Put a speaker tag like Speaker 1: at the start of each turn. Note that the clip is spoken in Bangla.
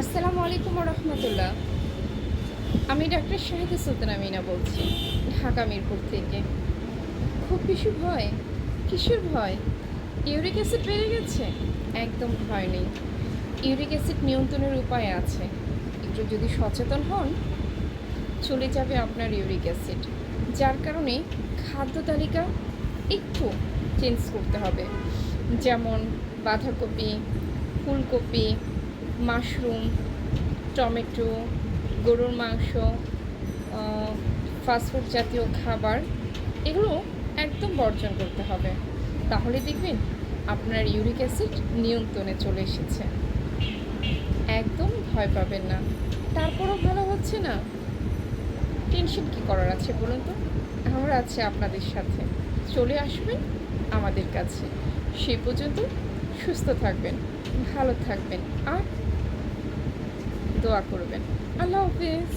Speaker 1: আসসালামু আলাইকুম রহমতুল্লাহ। আমি ডাক্তার শাহিদা সুলতানা মিনা বলছি, ঢাকা মিরপুর থেকে। খুব বেশি ভয়? কিসের ভয়? ইউরিক অ্যাসিড বেড়ে গেছে? একদম ভয় নেই। ইউরিক অ্যাসিড নিয়ন্ত্রণের উপায় আছে। একটু যদি সচেতন হন, চলে যাবে আপনার ইউরিক অ্যাসিড। যার কারণে খাদ্য তালিকা একটু চেঞ্জ করতে হবে, যেমন বাঁধাকপি, ফুলকপি, মাশরুম, টমেটো, গরুর মাংস, ফাস্টফুড জাতীয় খাবার, এগুলো একদম বর্জন করতে হবে। তাহলে দেখবেন আপনার ইউরিক অ্যাসিড নিয়ন্ত্রণে চলে এসেছে। একদম ভয় পাবেন না। তারপরও ভালো হচ্ছে না, টেনশন কী করার আছে বলুন তো? আমরা আছি আপনাদের সাথে। চলে আসবেন আমাদের কাছে। সে পর্যন্ত সুস্থ থাকবেন, ভালো থাকবেন আর দোয়া করবেন। আল্লাহ হাফেজ।